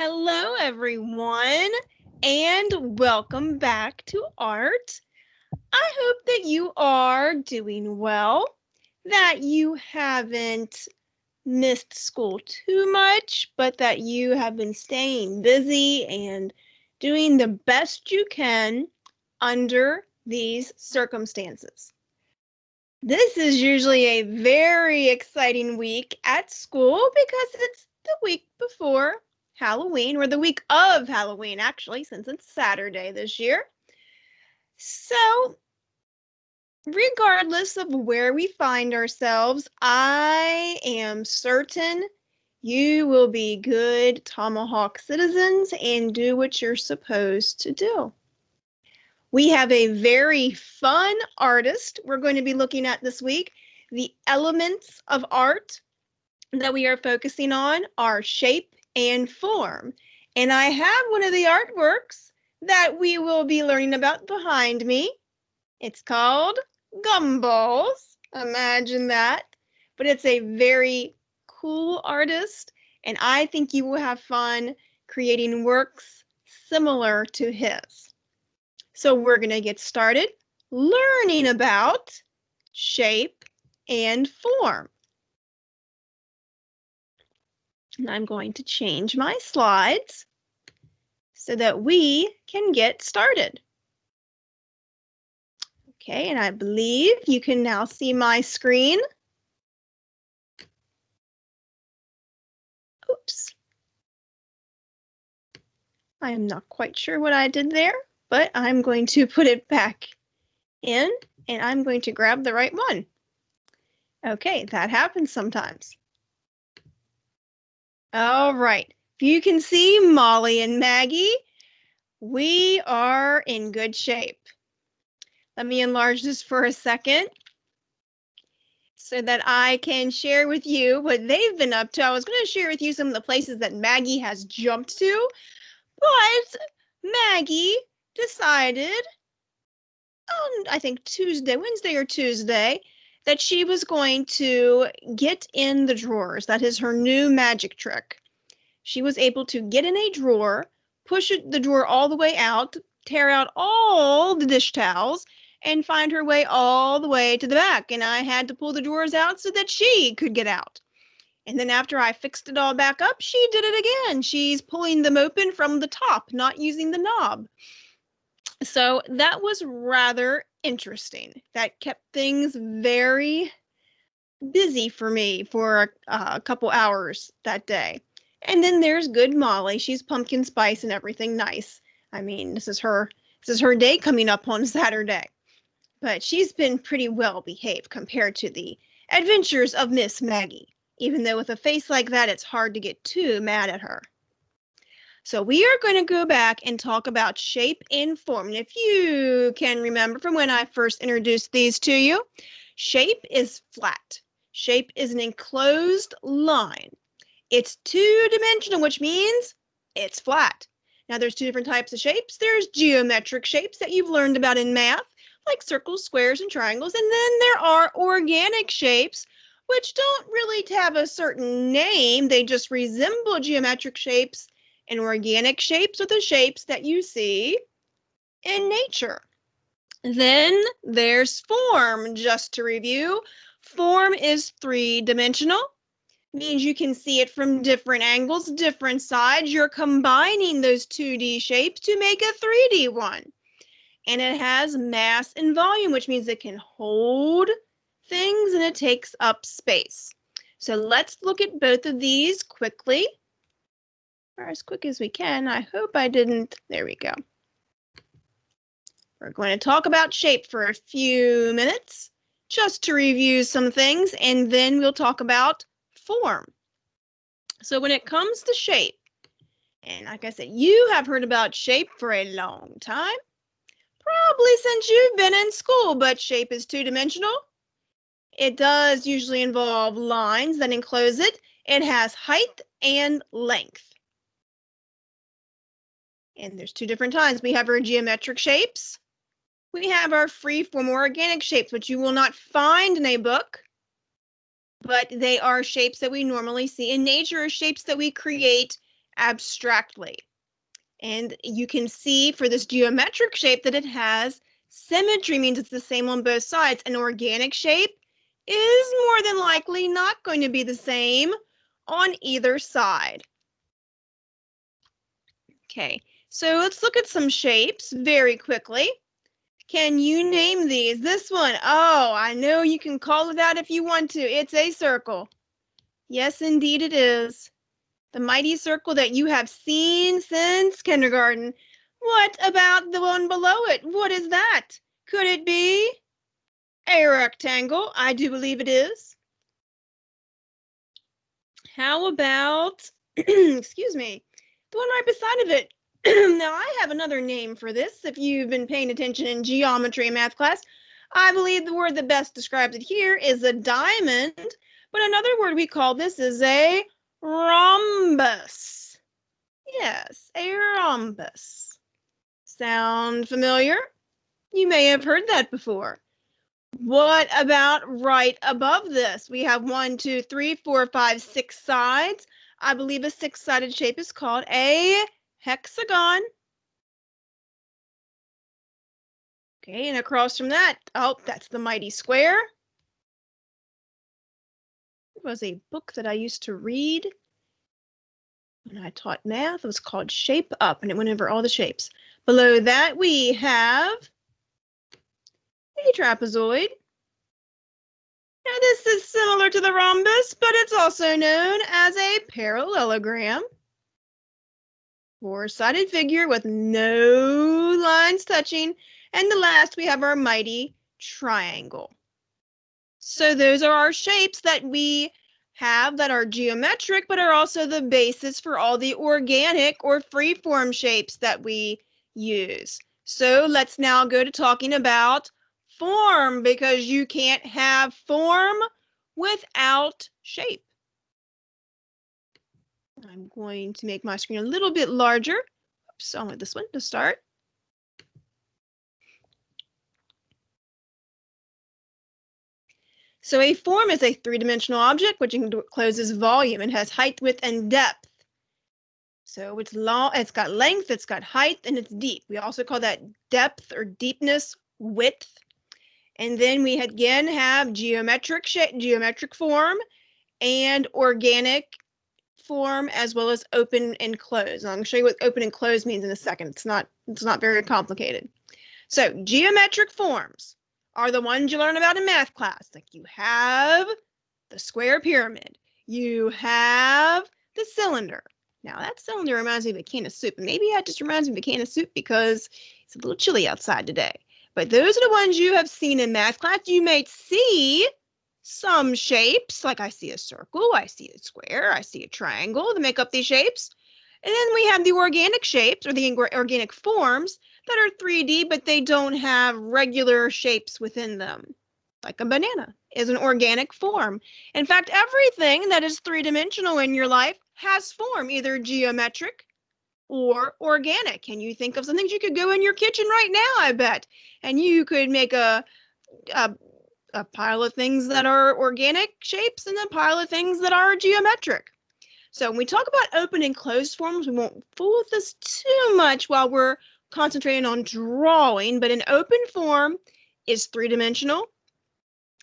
Hello, everyone, and welcome back to Art. I hope that you are doing well, that you haven't missed school too much, but that you have been staying busy and doing the best you can under these circumstances. This is usually a very exciting week at school because it's the week before Halloween, or the week of Halloween, actually, since it's Saturday this year. So, regardless of where we find ourselves, I am certain you will be good Tomahawk citizens and do what you're supposed to do. We have a very fun artist we're going to be looking at this week. The elements of art that we are focusing on are shape and form. And I have one of the artworks that we will be learning about behind me. It's called Gumballs. Imagine that. But it's a very cool artist, and I think you will have fun creating works similar to his. So we're going to get started learning about shape and form. And I'm going to change my slides so that we can get started. Okay, and I believe you can now see my screen. Oops. I am not quite sure what I did there, but I'm going to put it back in, and I'm going to grab the right one. Okay, that happens sometimes. All right, if you can see Molly and Maggie, we are in good shape. Let me enlarge this for a second so that I can share with you what they've been up to. I was going to share with you some of the places that Maggie has jumped to, but Maggie decided on, I think, Wednesday or Tuesday, that she was going to get in the drawers. That is her new magic trick. She was able to get in a drawer, push the drawer all the way out, tear out all the dish towels, and find her way all the way to the back. And I had to pull the drawers out so that she could get out. And then after I fixed it all back up, she did it again. She's pulling them open from the top, not using the knob. So that was rather interesting. That kept things very busy for me for a couple hours that day. And then there's good Molly. She's pumpkin spice and everything nice. I mean, this is her day coming up on Saturday. But she's been pretty well behaved compared to the adventures of Miss Maggie. Even though with a face like that, it's hard to get too mad at her. So we are going to go back and talk about shape and form. And if you can remember from when I first introduced these to you, shape is flat. Shape is an enclosed line. It's two-dimensional, which means it's flat. Now there's two different types of shapes. There's geometric shapes that you've learned about in math, like circles, squares, and triangles. And then there are organic shapes, which don't really have a certain name. They just resemble geometric shapes. And organic shapes are the shapes that you see in nature. Then there's form, just to review. Form is three-dimensional, means you can see it from different angles, different sides. You're combining those 2D shapes to make a 3D one. And it has mass and volume, which means it can hold things and it takes up space. So let's look at both of these quickly. Or as quick as we can. I hope I didn't. There we go. We're going to talk about shape for a few minutes, just to review some things, and then we'll talk about form. So when it comes to shape, and like I said, you have heard about shape for a long time, probably since you've been in school, but shape is two-dimensional. It does usually involve lines that enclose it. It has height and length. And there's two different kinds. We have our geometric shapes. We have our free-form organic shapes, which you will not find in a book, but they are shapes that we normally see in nature, or shapes that we create abstractly. And you can see for this geometric shape that it has symmetry, means it's the same on both sides. An organic shape is more than likely not going to be the same on either side. Okay, so let's look at some shapes very quickly. Can you name these? This one, oh, I know you can call it out if you want to. It's a circle. Yes, indeed it is. The mighty circle that you have seen since kindergarten. What about the one below it? What is that? Could it be a rectangle? I do believe it is. How about, excuse me, the one right beside of it? Now, I have another name for this. If you've been paying attention in geometry and math class, I believe the word that best describes it here is a diamond, but another word we call this is a rhombus. Yes, a rhombus. Sound familiar? You may have heard that before. What about right above this? We have 1, 2, 3, 4, 5, 6 sides. I believe a six-sided shape is called a hexagon. Okay, and across from that, oh, that's the mighty square. It was a book that I used to read when I taught math. It was called Shape Up, and it went over all the shapes. Below that, we have a trapezoid. Now, this is similar to the rhombus, but it's also known as a parallelogram. Four-sided figure with no lines touching. And the last, we have our mighty triangle. So those are our shapes that we have that are geometric, but are also the basis for all the organic or free-form shapes that we use. So let's now go to talking about form, because you can't have form without shape. I'm going to make my screen a little bit larger. Oops, I want this one to start. So a form is a three-dimensional object which encloses volume and has height, width, and depth. So it's long, it's got length, it's got height, and it's deep. We also call that depth or deepness, width. And then we again have geometric shape, geometric form, and organic form, as well as open and close. And I'm going to show you what open and close means in a second. It's not very complicated. So geometric forms are the ones you learn about in math class. Like you have the square pyramid, you have the cylinder. Now that cylinder reminds me of a can of soup. Maybe that just reminds me of a can of soup because it's a little chilly outside today. But those are the ones you have seen in math class. You may see some shapes, like I see a circle, I see a square, I see a triangle that make up these shapes. And then we have the organic shapes, or the organic forms, that are 3D, but they don't have regular shapes within them. Like a banana is an organic form. In fact, everything that is three-dimensional in your life has form, either geometric or organic. Can you think of some things you could go in your kitchen right now, I bet, and you could make a pile of things that are organic shapes and a pile of things that are geometric. So when we talk about open and closed forms, we won't fool with this too much while we're concentrating on drawing, but an open form is three-dimensional,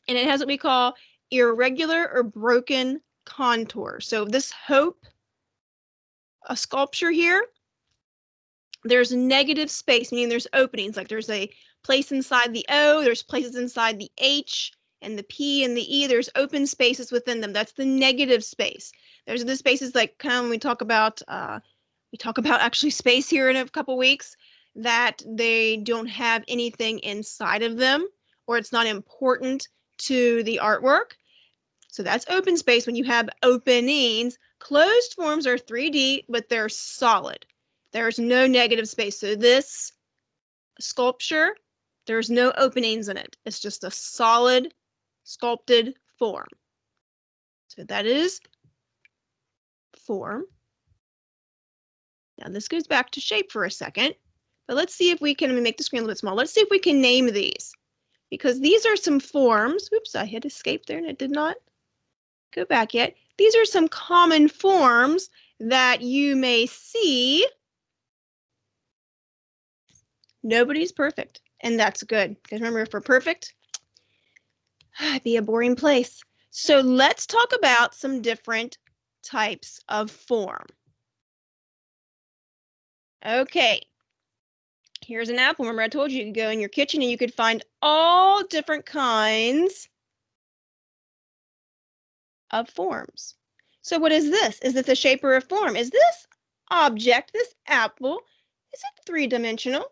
and it has what we call irregular or broken contour. So this hope, a sculpture here, there's negative space, meaning there's openings, like there's a place inside the O, there's places inside the H and the P and the E, there's open spaces within them. That's the negative space. There's the spaces like kind of when we talk about actually space here in a couple weeks, that they don't have anything inside of them, or it's not important to the artwork. So that's open space when you have openings. Closed forms are 3D, but they're solid. There's no negative space. So this sculpture, there's no openings in it. It's just a solid sculpted form. So that is form. Now this goes back to shape for a second, but let's see if we can make the screen a little bit small. Let's see if we can name these, because these are some forms. Oops, I hit escape there and it did not go back yet. These are some common forms, that you may see. Nobody's perfect, and that's good. Because remember, if we're perfect, it'd be a boring place. So let's talk about some different types of form. Okay, here's an apple. Remember I told you could go in your kitchen and you could find all different kinds of forms. So what is this? Is this a shape or a form? Is this object, this apple, is it three-dimensional?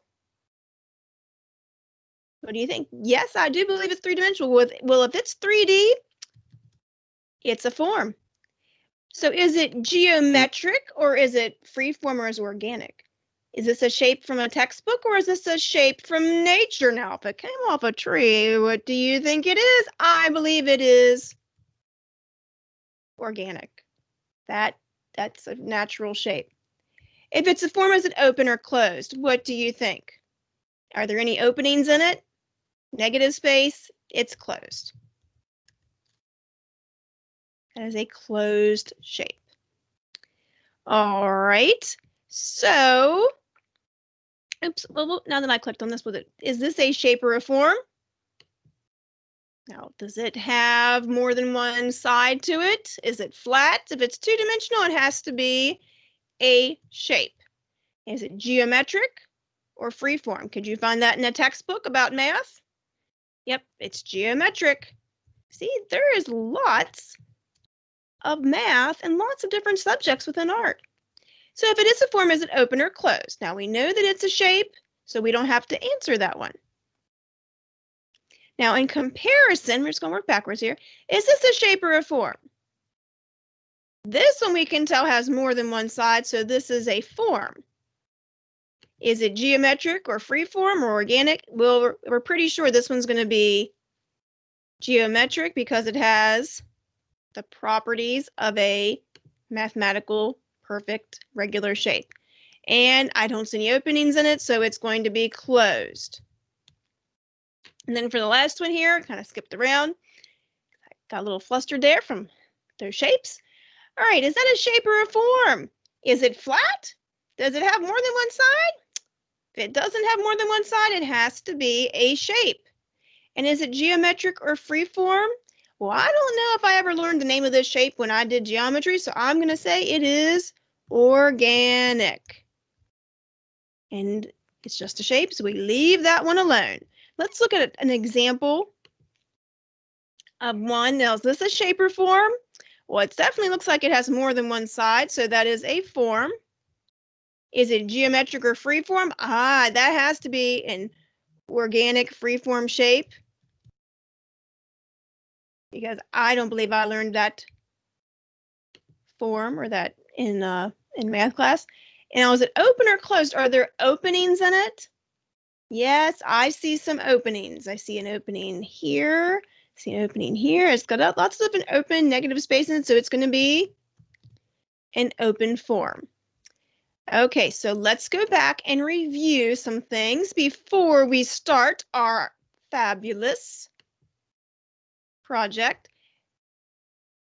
What do you think? Yes, I do believe it's three-dimensional. Well, if it's 3D, it's a form. So is it geometric or is it free-form or is it organic? Is this a shape from a textbook or is this a shape from nature? Now, if it came off a tree, what do you think it is? I believe it is organic. That's a natural shape. If it's a form, is it open or closed? What do you think? Are there any openings in it? Negative space, it's closed. That is a closed shape. All right, so, oops, well, now that I clicked on this, is this a shape or a form? Now, does it have more than one side to it? Is it flat? If it's two-dimensional, it has to be a shape. Is it geometric or freeform? Could you find that in a textbook about math? Yep, it's geometric. See, there is lots of math and lots of different subjects within art. So if it is a form, is it open or closed? Now we know that it's a shape, so we don't have to answer that one. Now in comparison, we're just going to work backwards here. Is this a shape or a form? This one we can tell has more than one side, so this is a form. Is it geometric or freeform or organic? Well, we're pretty sure this one's going to be geometric because it has the properties of a mathematical perfect regular shape. And I don't see any openings in it, so it's going to be closed. And then for the last one here, kind of skipped around. I got a little flustered there from those shapes. All right, is that a shape or a form? Is it flat? Does it have more than one side? If it doesn't have more than one side, it has to be a shape. And is it geometric or freeform? Well, I don't know if I ever learned the name of this shape when I did geometry, so I'm going to say it is organic. And it's just a shape, so we leave that one alone. Let's look at an example of one. Now, is this a shape or form? Well, it definitely looks like it has more than one side, so that is a form. Is it geometric or freeform? Ah, that has to be an organic freeform shape, because I don't believe I learned that form or that in math class. And was it open or closed? Are there openings in it? Yes, I see some openings. I see an opening here. I see an opening here. It's got lots of an open negative space in it, so it's going to be an open form. Okay, so let's go back and review some things before we start our fabulous project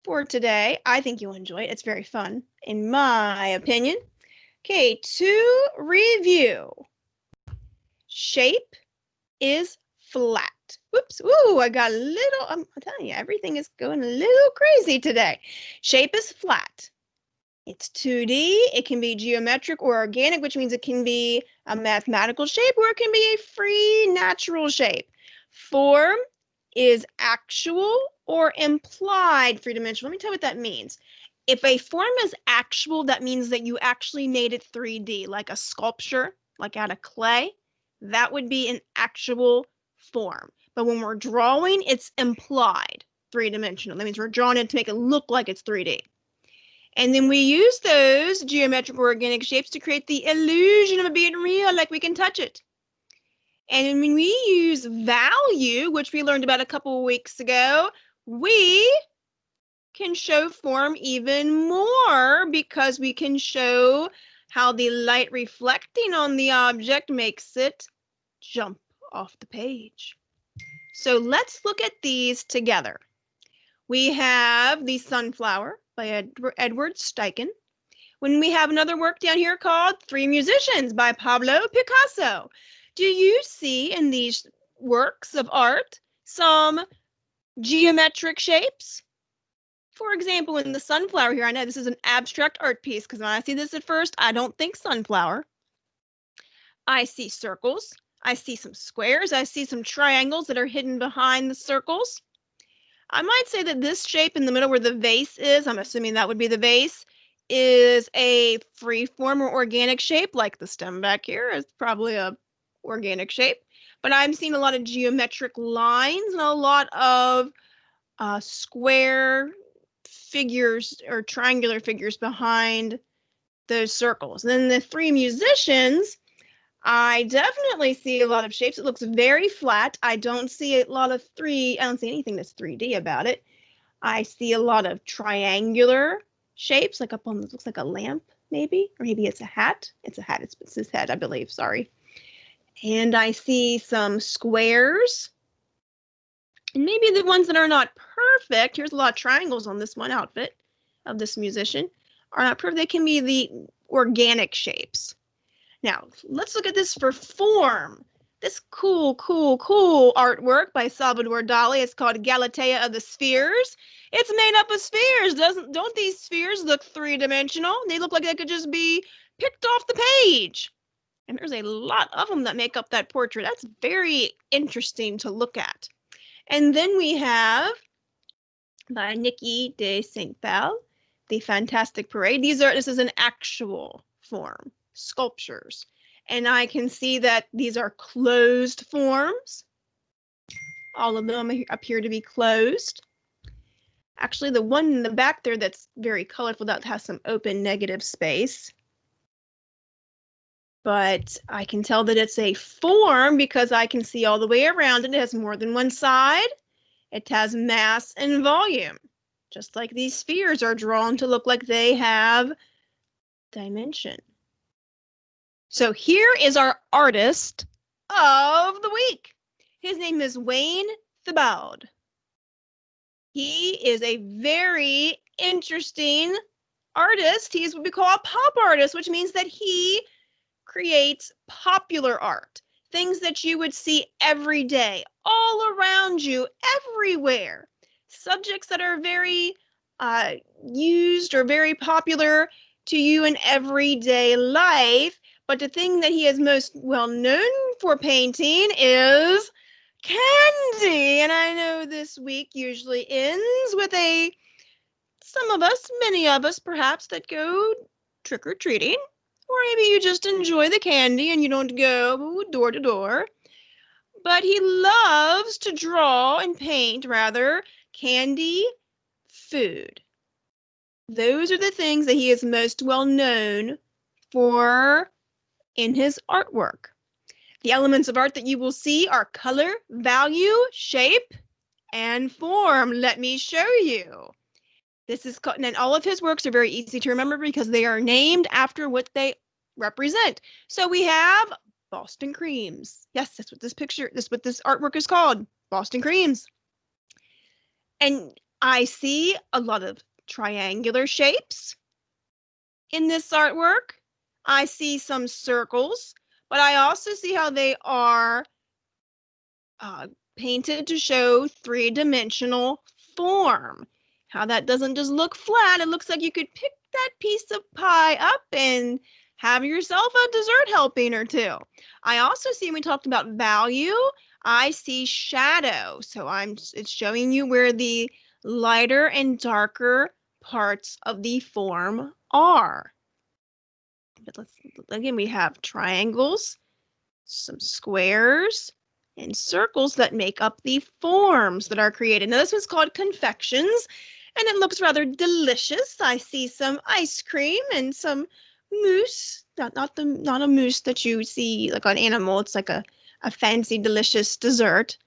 for today. I think you'll enjoy it. It's very fun, in my opinion. Okay, to review. Shape is flat. Whoops, ooh, I got a little, I'm telling you, everything is going a little crazy today. Shape is flat. It's 2D, it can be geometric or organic, which means it can be a mathematical shape or it can be a free natural shape. Form is actual or implied three-dimensional. Let me tell you what that means. If a form is actual, that means that you actually made it 3D, like a sculpture, like out of clay. That would be an actual form. But when we're drawing, it's implied three-dimensional. That means we're drawing it to make it look like it's 3D. And then we use those geometric or organic shapes to create the illusion of it being real, like we can touch it. And when we use value, which we learned about a couple of weeks ago, we can show form even more because we can show how the light reflecting on the object makes it jump off the page. So let's look at these together. We have the sunflower by Edward Steichen. When we have another work down here called Three Musicians by Pablo Picasso. Do you see in these works of art some geometric shapes? For example, in the sunflower here, I know this is an abstract art piece because when I see this at first, I don't think sunflower. I see circles. I see some squares. I see some triangles that are hidden behind the circles. I might say that this shape in the middle where the vase is, I'm assuming that would be the vase, is a free form or organic shape, like the stem back here is probably a organic shape. But I'm seeing a lot of geometric lines and a lot of square figures or triangular figures behind those circles. And then the three musicians, I definitely see a lot of shapes. It looks very flat. I don't see a lot of I don't see anything that's 3D about it. I see a lot of triangular shapes, like up on this looks like a lamp, maybe, or maybe it's a hat. It's a hat. It's his head, I believe. Sorry. And I see some squares. And maybe the ones that are not perfect, here's a lot of triangles on this one outfit of this musician, are not perfect. They can be the organic shapes. Now, let's look at this for form. This cool artwork by Salvador Dali. It's called Galatea of the Spheres. It's made up of spheres. Don't these spheres look three-dimensional? They look like they could just be picked off the page. And there's a lot of them that make up that portrait. That's very interesting to look at. And then we have by Nikki de Saint Phalle, The Fantastic Parade. This is an actual form, sculptures. And I can see that these are closed forms. All of them appear to be closed. Actually, the one in the back there that's very colorful, that has some open negative space. But I can tell that it's a form because I can see all the way around it. It has more than one side. It has mass and volume, just like these spheres are drawn to look like they have dimension. So here is our artist of the week. His name is Wayne Thiebaud. He is a very interesting artist. He's what we call a pop artist, which means that he creates popular art, things that you would see every day, all around you, everywhere. Subjects that are very used or very popular to you in everyday life. But the thing that he is most well known for painting is candy. And I know this week usually ends with some of us, many of us perhaps, that go trick-or-treating. Or maybe you just enjoy the candy and you don't go door to door. But he loves to draw and paint, rather, candy, food. Those are the things that he is most well known for in his artwork. The elements of art that you will see are color, value, shape, and form. Let me show you. This is called, and all of his works are very easy to remember because they are named after what they represent. So we have Boston creams. Yes, that's what this artwork is called, Boston creams. And I see a lot of triangular shapes in this artwork. I see some circles, but I also see how they are painted to show three-dimensional form. How that doesn't just look flat. It looks like you could pick that piece of pie up and have yourself a dessert helping or two. I also see, when we talked about value, I see shadow. So it's showing you where the lighter and darker parts of the form are. But again, we have triangles, some squares, and circles that make up the forms that are created. Now, this one's called confections, and it looks rather delicious. I see some ice cream and some mousse, not a mousse that you see like on animal. It's like a fancy, delicious dessert.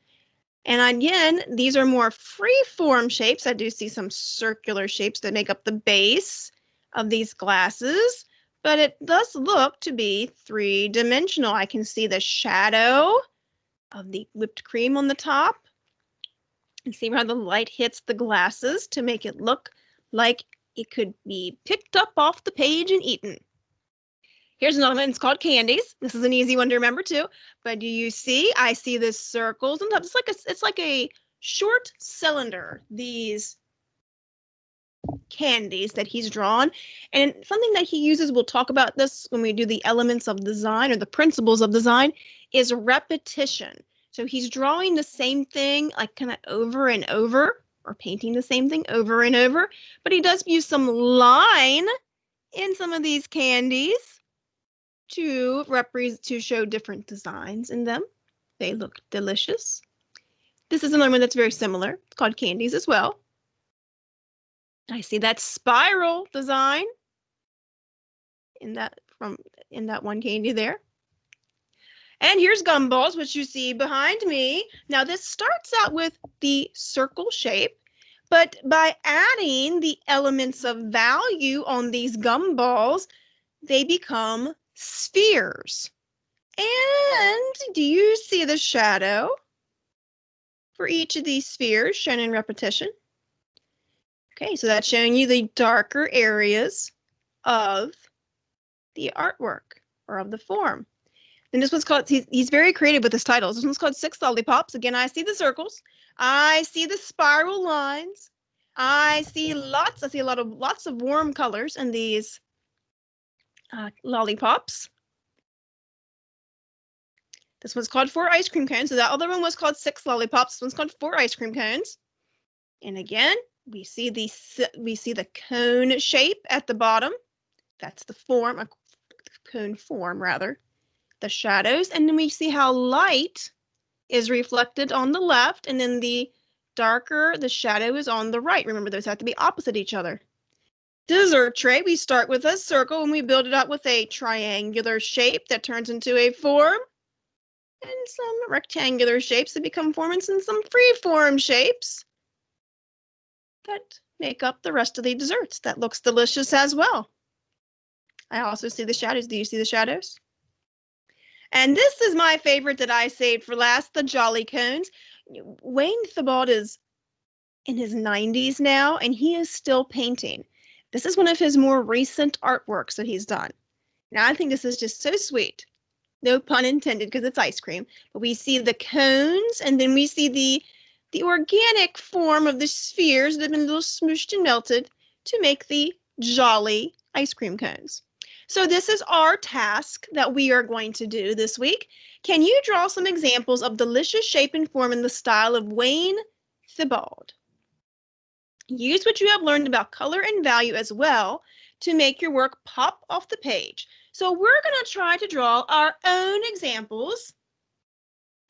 And again, these are more free form shapes. I do see some circular shapes that make up the base of these glasses, but it does look to be three-dimensional. I can see the shadow of the whipped cream on the top. And see how the light hits the glasses to make it look like it could be picked up off the page and eaten. Here's another one. It's called candies. This is an easy one to remember too. But do you see? I see the circles and it's like a short cylinder. These candies that he's drawn, and something that he uses, we'll talk about this when we do the elements of design or the principles of design, is repetition. So he's drawing the same thing like kind of over and over, or painting the same thing over and over, but he does use some line in some of these candies to show different designs in them. They look delicious. This is another one that's very similar. It's called candies as well. I see that spiral design in that one candy there. And here's gumballs, which you see behind me. Now this starts out with the circle shape, but by adding the elements of value on these gumballs, they become spheres. And do you see the shadow for each of these spheres shown in repetition? Okay, so that's showing you the darker areas of the artwork or of the form. And this one's called, he's very creative with his titles. This one's called 6 Lollipops. Again, I see the circles. I see the spiral lines. I see lots of warm colors in these lollipops. This one's called 4 ice cream cones. So that other one was called 6 lollipops. This one's called 4 ice cream cones. And again, we see the cone shape at the bottom. That's the form, a cone form rather. The shadows, and then we see how light is reflected on the left, and then the darker the shadow is on the right. Remember, those have to be opposite each other. Dessert tray, we start with a circle and we build it up with a triangular shape that turns into a form, and some rectangular shapes that become forms, and some free-form shapes that make up the rest of the desserts. That looks delicious as well. I also see the shadows. Do you see the shadows? And this is my favorite that I saved for last, the Jolly Cones. Wayne Thiebaud is in his 90s now, and he is still painting. This is one of his more recent artworks that he's done. Now, I think this is just so sweet. No pun intended, because it's ice cream. But we see the cones, and then we see the organic form of the spheres that have been a little smooshed and melted to make the Jolly ice cream cones. So this is our task that we are going to do this week. Can you draw some examples of delicious shape and form in the style of Wayne Thiebaud? Use what you have learned about color and value as well to make your work pop off the page. So we're going to try to draw our own examples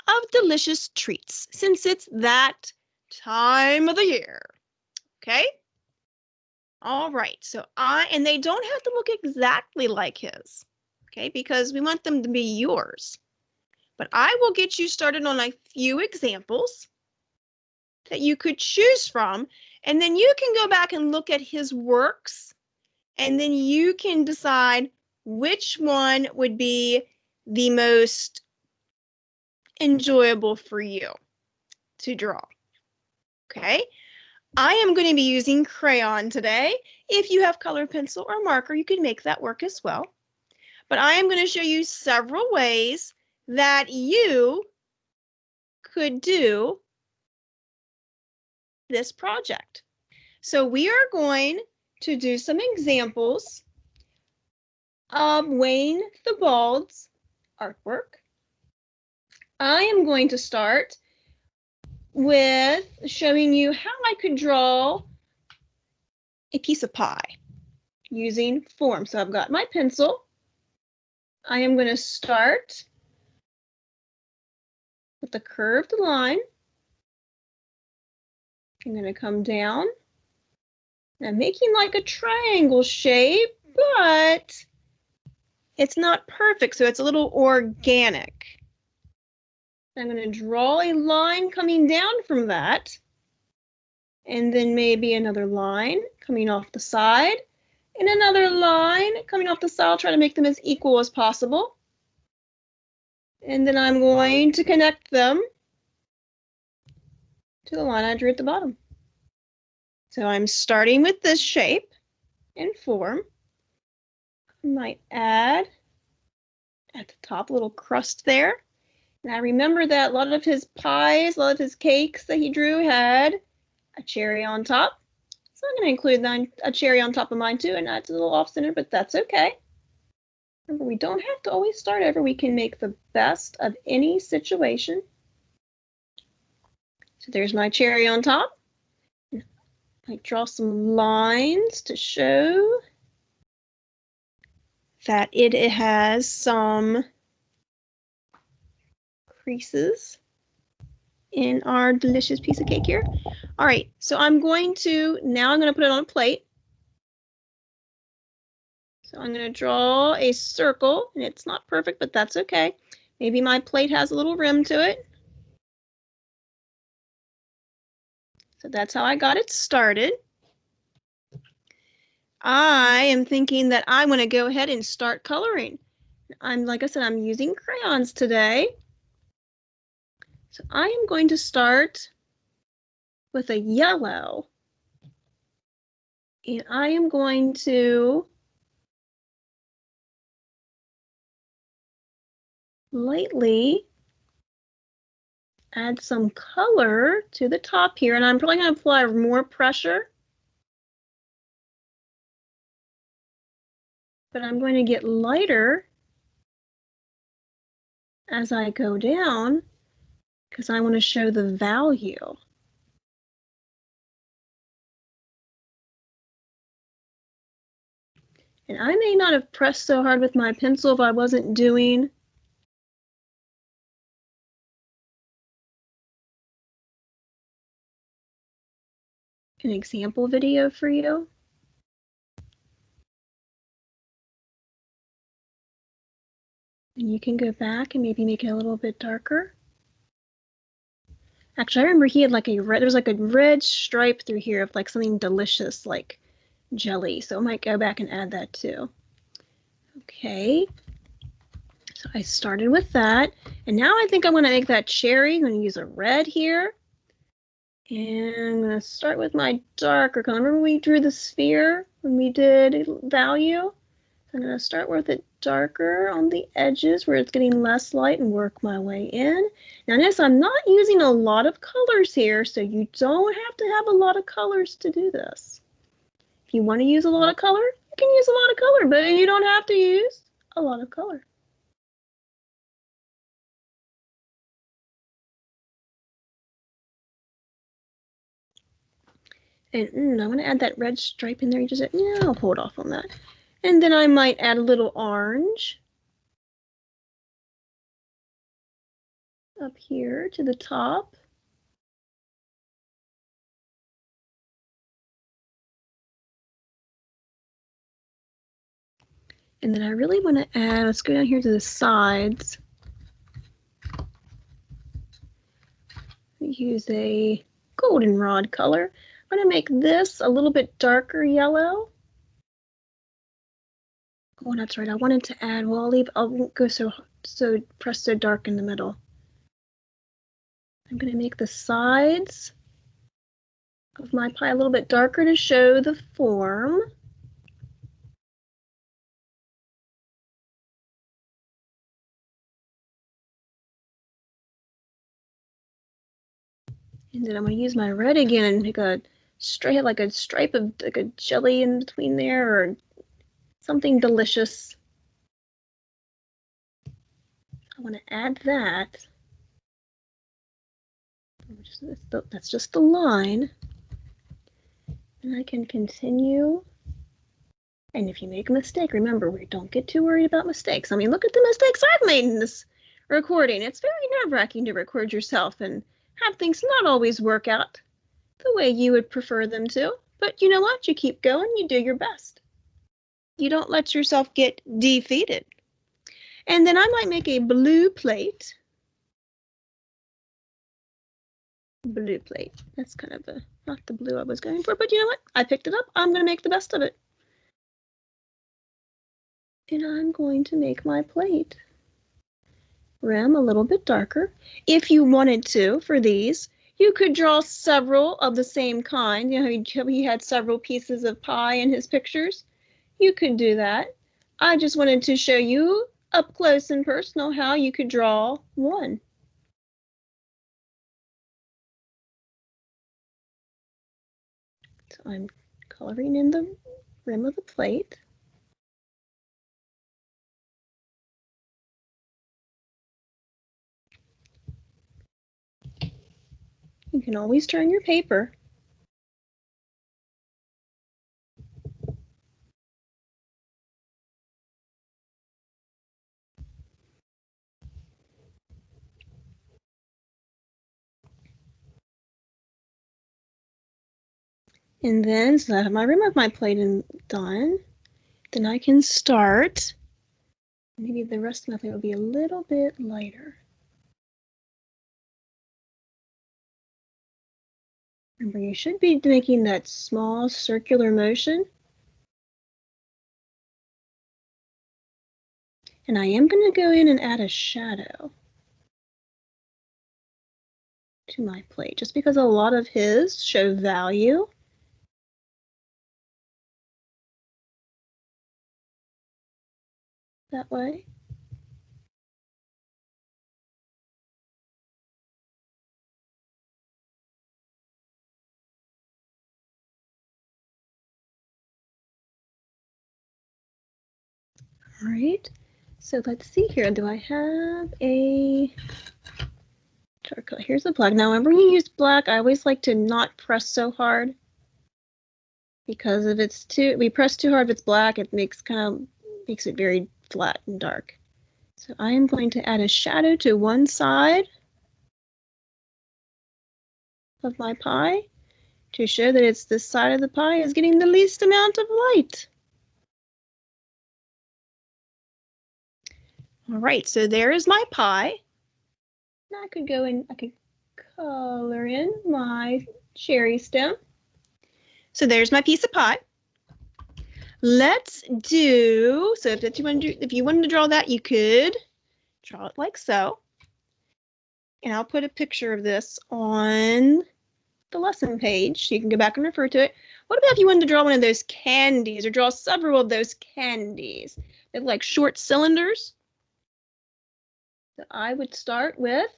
of delicious treats since it's that time of the year. Okay? All right, and they don't have to look exactly like his, okay, because we want them to be yours. But I will get you started on a few examples that you could choose from, and then you can go back and look at his works, and then you can decide which one would be the most enjoyable for you to draw, okay? I am going to be using crayon today. If you have color pencil or marker, you can make that work as well. But I am going to show you several ways that you could do this project. So we are going to do some examples of Wayne Thiebaud's artwork. I am going to start with showing you how I could draw a piece of pie using form. So I've got my pencil. I am going to start with the curved line. I'm going to come down. I'm making like a triangle shape, but it's not perfect, so it's a little organic. I'm going to draw a line coming down from that, and then maybe another line coming off the side, and another line coming off the side. I'll try to make them as equal as possible. And then I'm going to connect them to the line I drew at the bottom. So I'm starting with this shape, and form. I might add at the top a little crust there. Now remember that a lot of his pies, a lot of his cakes that he drew had a cherry on top. So I'm going to include a cherry on top of mine too, and that's a little off-center, but that's okay. Remember, we don't have to always start over. We can make the best of any situation. So there's my cherry on top. I draw some lines to show that it has some creases in our delicious piece of cake here. All right, so now I'm going to put it on a plate. So I'm going to draw a circle, and it's not perfect, but that's okay. Maybe my plate has a little rim to it. So that's how I got it started. I am thinking that I want to go ahead and start coloring. Like I said, I'm using crayons today. So I am going to start with a yellow. And I am going to lightly add some color to the top here. And I'm probably going to apply more pressure. But I'm going to get lighter as I go down because I want to show the value. And I may not have pressed so hard with my pencil if I wasn't doing an example video for you. And you can go back and maybe make it a little bit darker. Actually, I remember he had like there's like a red stripe through here of like something delicious like jelly. So I might go back and add that too. Okay. So I started with that. And now I think I'm going to make that cherry. I'm going to use a red here. And I'm going to start with my darker color. Remember we drew the sphere when we did value? I'm going to start with it darker on the edges where it's getting less light and work my way in. Now notice I'm not using a lot of colors here, so you don't have to have a lot of colors to do this. If you want to use a lot of color, you can use a lot of color, but you don't have to use a lot of color. And I'm going to add that red stripe in there. You just said, yeah, I'll hold off on that. And then I might add a little orange up here to the top. And then I really want to add, let's go down here to the sides. Use a goldenrod color. I'm going to make this a little bit darker yellow. Oh, that's right. I wanted to add, well, I won't go so press so dark in the middle. I'm going to make the sides of my pie a little bit darker to show the form. And then I'm going to use my red again and make a stripe, like a stripe of like a jelly in between there or something delicious. I want to add that. That's just the line. And I can continue. And if you make a mistake, remember, we don't get too worried about mistakes. I mean, look at the mistakes I've made in this recording. It's very nerve-wracking to record yourself and have things not always work out the way you would prefer them to. But you know what? You keep going, you do your best. You don't let yourself get defeated. And then I might make a blue plate. Blue plate. That's kind of not the blue I was going for, but you know what? I picked it up. I'm going to make the best of it. And I'm going to make my plate rim a little bit darker. If you wanted to, for these, You could draw several of the same kind. You know, he had several pieces of pie in his pictures. You could do that. I just wanted to show you up close and personal how you could draw one. So I'm coloring in the rim of the plate. You can always turn your paper. And then, so I have my rim of my plate done. Then I can start. Maybe the rest of my plate will be a little bit lighter. Remember, you should be making that small circular motion. And I am going to go in and add a shadow to my plate, just because a lot of his show value. That way. All right, so let's see here. Do I have a charcoal? Here's the black. Now, whenever you use black, I always like to not press so hard, because if it's we press too hard, if it's black, it makes it very flat and dark. So I am going to add a shadow to one side of my pie to show that it's this side of the pie is getting the least amount of light. All right, so there is my pie. Now I could go in, I could color in my cherry stem. So there's my piece of pie. Let's do, so if you wanted to draw that, you could draw it like so. And I'll put a picture of this on the lesson page so you can go back and refer to it. What about if you wanted to draw one of those candies or draw several of those candies? They're like short cylinders. So I would start with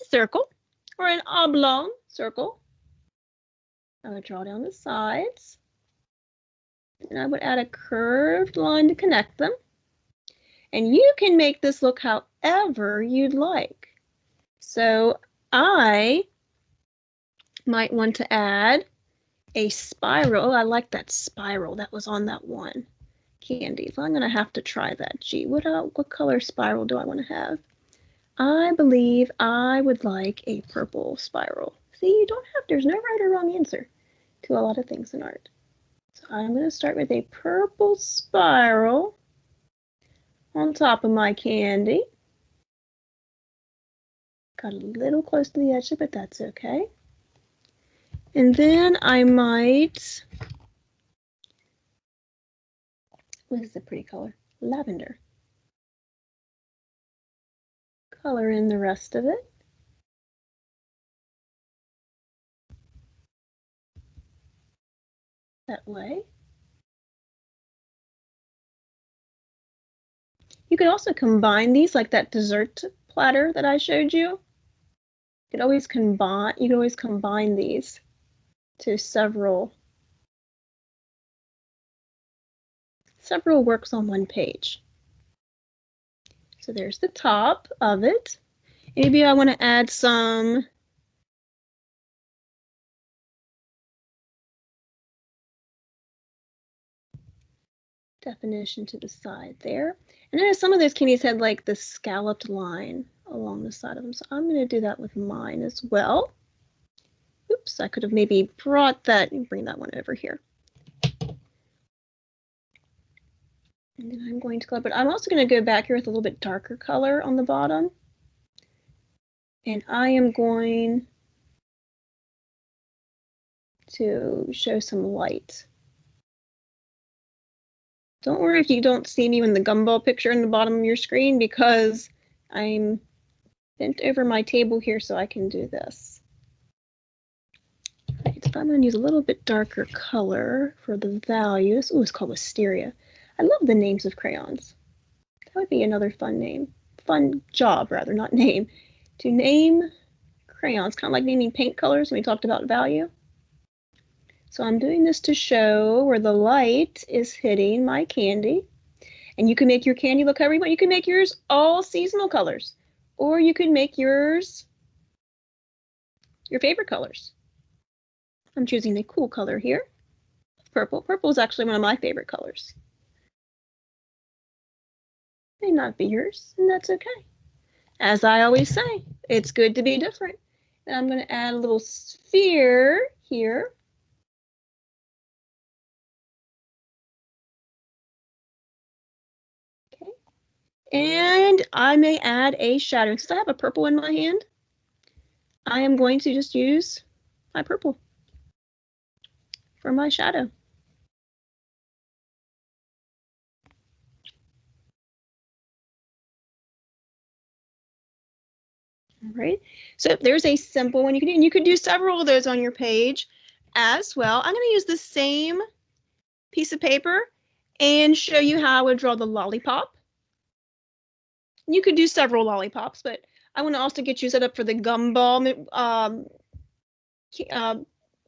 a circle or an oblong circle. I would draw down the sides. And I would add a curved line to connect them. And you can make this look however you'd like. So I might want to add a spiral. I like that spiral that was on that one candy. So I'm going to have to try that. Gee, what color spiral do I want to have? I believe I would like a purple spiral. See, you don't have, there's no right or wrong answer to a lot of things in art. So I'm going to start with a purple spiral on top of my candy. Got a little close to the edge, but that's okay. And then I might, what is the pretty color? Lavender. Color in the rest of it. That way. You could also combine these like that dessert platter that I showed you. You could always combine these to several works on one page. So there's the top of it. Maybe I want to add some definition to the side there. And then some of those candies had like the scalloped line along the side of them. So I'm going to do that with mine as well. Oops, I could have maybe brought that and bring that one over here. And then I'm going to color, but I'm also going to go back here with a little bit darker color on the bottom. And I am going to show some light. Don't worry if you don't see me in the gumball picture in the bottom of your screen, because I'm bent over my table here so I can do this. Right, so I'm going to use a little bit darker color for the values. Oh, it's called Wisteria. I love the names of crayons. That would be another fun name. Fun job, rather, not name. To name crayons, kind of like naming paint colors when we talked about value. So I'm doing this to show where the light is hitting my candy. And you can make your candy look however you want. You can make yours all seasonal colors. Or you can make yours your favorite colors. I'm choosing a cool color here. Purple. Purple is actually one of my favorite colors. May not be yours, and that's okay. As I always say, it's good to be different. And I'm going to add a little sphere here. Okay. And I may add a shadow. Since I have a purple in my hand, I am going to just use my purple for my shadow. All right, so there's a simple one you can do, and you could do several of those on your page as well. I'm going to use the same piece of paper and show you how I would draw the lollipop. You could do several lollipops, but I want to also get you set up for the gumball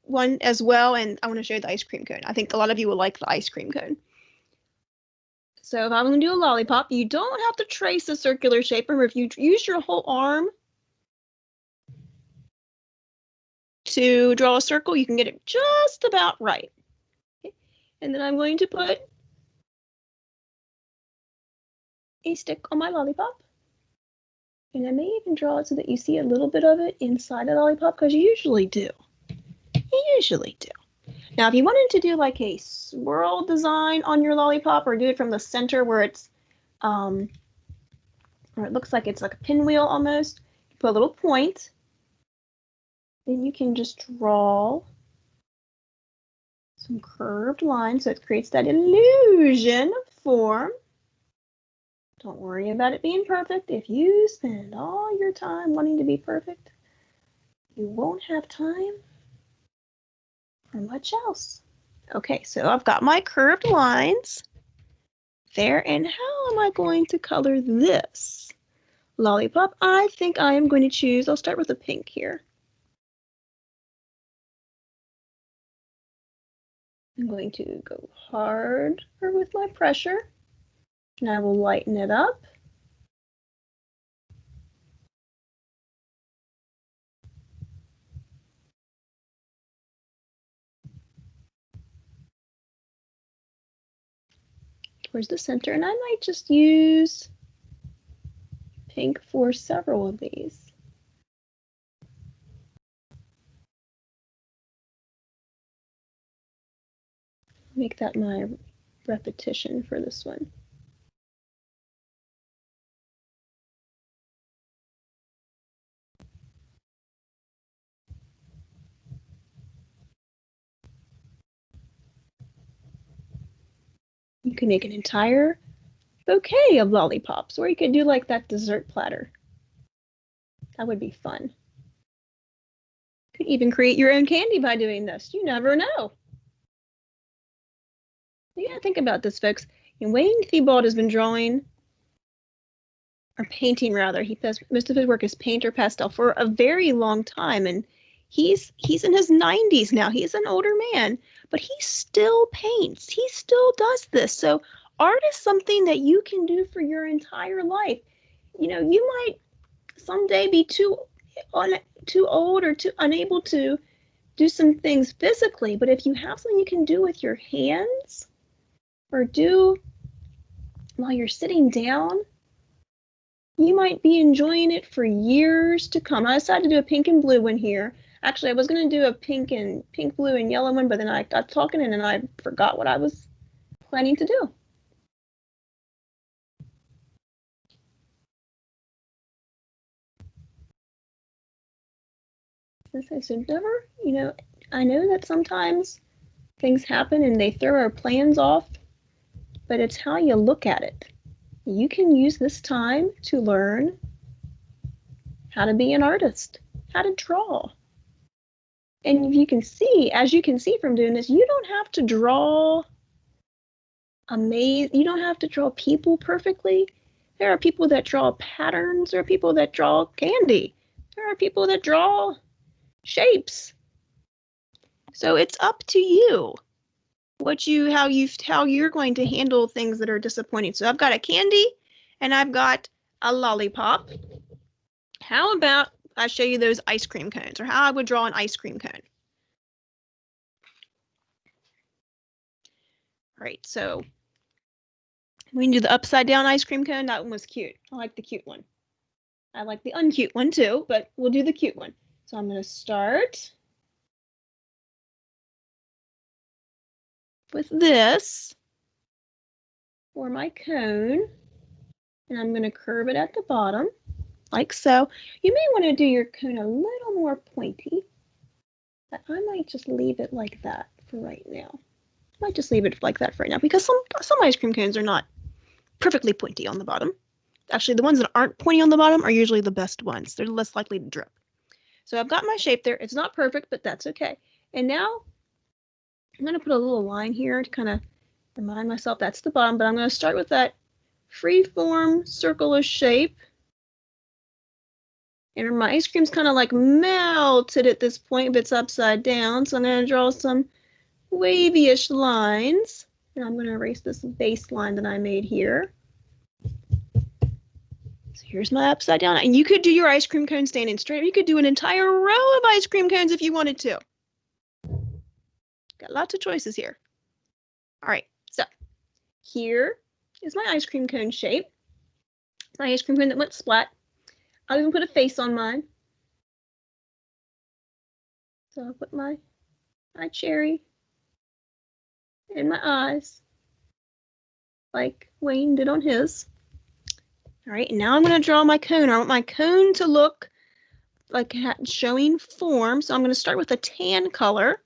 one as well, and I want to show you the ice cream cone. I think a lot of you will like the ice cream cone. So if I'm going to do a lollipop, you don't have to trace a circular shape. Remember, if you use your whole arm to draw a circle, you can get it just about right. Okay. And then I'm going to put a stick on my lollipop. And I may even draw it so that you see a little bit of it inside the lollipop, because you usually do. You usually do. Now, if you wanted to do like a swirl design on your lollipop, or do it from the center where it's, or it looks like it's like a pinwheel almost, put a little point. Then you can just draw some curved lines so it creates that illusion of form. Don't worry about it being perfect. If you spend all your time wanting to be perfect, you won't have time for much else. Okay, so I've got my curved lines there, and how am I going to color this lollipop? I think I am going to choose, I'll start with a pink here. I'm going to go harder with my pressure, and I will lighten it up. Towards the center, and I might just use pink for several of these. Make that my repetition for this one. You can make an entire bouquet of lollipops, or you could do like that dessert platter. That would be fun. You could even create your own candy by doing this. You never know. You gotta think about this, folks. And Wayne Thiebaud has been drawing, or painting rather. He does most of his work is paint or pastel for a very long time, and he's in his 90s now. He's an older man, but he still paints. He still does this. So art is something that you can do for your entire life. You know, you might someday be too old or too unable to do some things physically, but if you have something you can do with your hands or do while you're sitting down, you might be enjoying it for years to come. I decided to do a pink and blue one here. Actually, I was going to do a pink, blue, and yellow one, but then I got talking and then I forgot what I was planning to do. So never, you know, I know that sometimes things happen and they throw our plans off, but it's how you look at it. You can use this time to learn how to be an artist, how to draw. And if you can see, as you can see from doing this, you don't have to draw you don't have to draw people perfectly. There are people that draw patterns. There are people that draw candy. There are people that draw shapes. So it's up to you how you're going to handle things that are disappointing. So I've got a candy and I've got a lollipop. How about I show you those ice cream cones, or how I would draw an ice cream cone. All right, so we can do the upside down ice cream cone. That one was cute. I like the cute one. I like the uncute one too, but we'll do the cute one. So I'm going to start with this for my cone, and I'm going to curve it at the bottom like so. You may want to do your cone a little more pointy, but I might just leave it like that for right now. I might just leave it like that for right now, because some ice cream cones are not perfectly pointy on the bottom. Actually, the ones that aren't pointy on the bottom are usually the best ones. They're less likely to drip. So I've got my shape there. It's not perfect, but that's okay. And now I'm going to put a little line here to kind of remind myself that's the bottom, but I'm going to start with that free-form circular shape. And my ice cream's kind of like melted at this point, but it's upside down. So I'm going to draw some wavy-ish lines. And I'm going to erase this baseline that I made here. So here's my upside down. And you could do your ice cream cone standing straight. You could do an entire row of ice cream cones if you wanted to. Got lots of choices here. All right, so here is my ice cream cone shape. My ice cream cone that went splat. I'll even put a face on mine. So I'll put my cherry in my eyes, like Wayne did on his. All right, and now I'm going to draw my cone. I want my cone to look like showing form. So I'm going to start with a tan color.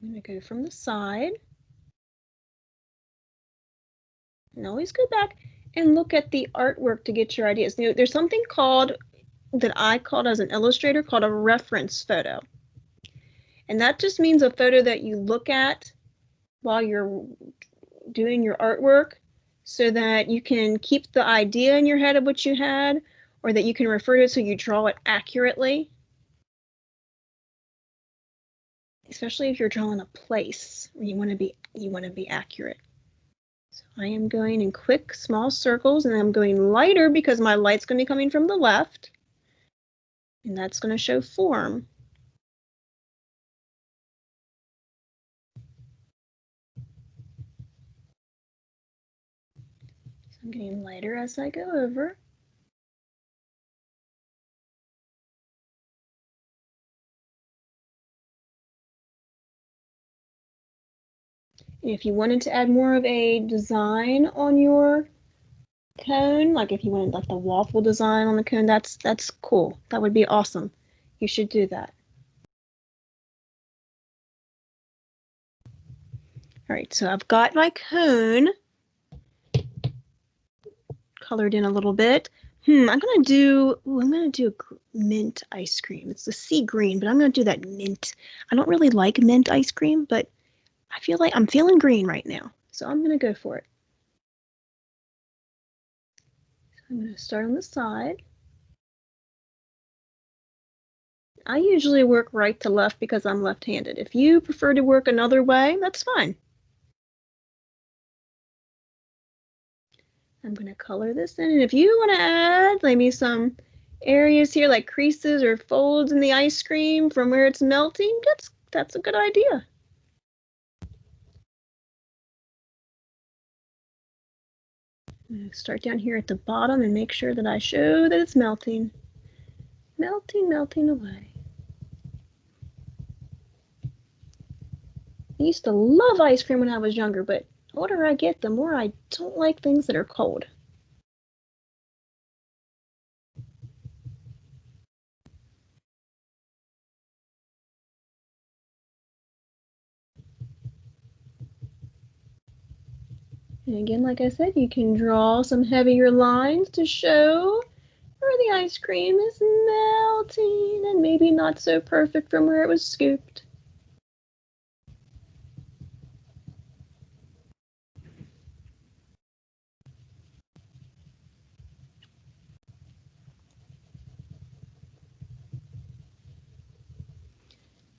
I'm going to go from the side. And always go back and look at the artwork to get your ideas. You know, there's something that I called as an illustrator called a reference photo. And that just means a photo that you look at while you're doing your artwork, so that you can keep the idea in your head of what you had, or that you can refer to it so you draw it accurately. Especially if you're drawing a place where you want to be accurate. So I am going in quick, small circles, and I'm going lighter because my light's going to be coming from the left, and that's going to show form. So I'm getting lighter as I go over. And if you wanted to add more of a design on your cone, like if you wanted like the waffle design on the cone, that's cool. That would be awesome. You should do that. All right, so I've got my cone colored in a little bit. I'm gonna do mint ice cream. It's the sea green, but I'm gonna do that mint. I don't really like mint ice cream, but I feel like I'm feeling green right now, so I'm gonna go for it. So I'm gonna start on the side. I usually work right to left because I'm left-handed. If you prefer to work another way, that's fine. I'm going to color this in, and if you want to add maybe some areas here like creases or folds in the ice cream from where it's melting, that's a good idea. I'm going to start down here at the bottom and make sure that I show that it's melting. Melting away. I used to love ice cream when I was younger, but the older I get, the more I don't like things that are cold. And again, like I said, you can draw some heavier lines to show where the ice cream is melting and maybe not so perfect from where it was scooped.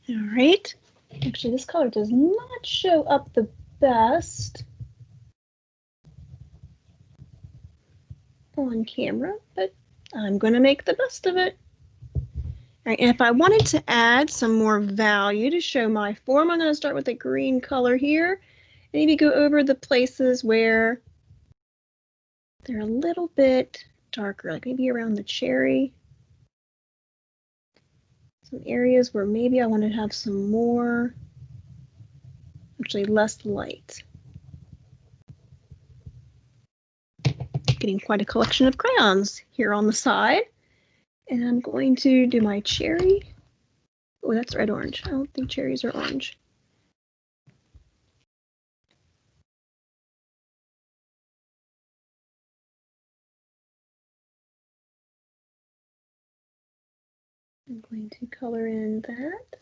All right. Actually, this color does not show up the best on camera, but I'm going to make the best of it. All right, and if I wanted to add some more value to show my form, I'm going to start with a green color here. And maybe go over the places where they're a little bit darker, like maybe around the cherry. Some areas where maybe I want to have some more, actually less light. Getting quite a collection of crayons here on the side. And I'm going to do my cherry. Oh, that's red orange. I don't think cherries are orange. I'm going to color in that.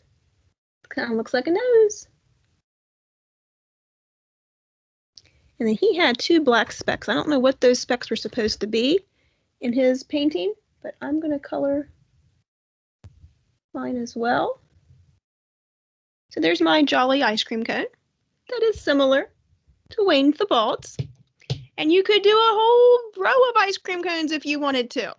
Kind of looks like a nose. And then he had 2 black specks. I don't know what those specks were supposed to be in his painting, but I'm going to color mine as well. So there's my Jolly ice cream cone. That is similar to Wayne Thiebaud's. And you could do a whole row of ice cream cones if you wanted to.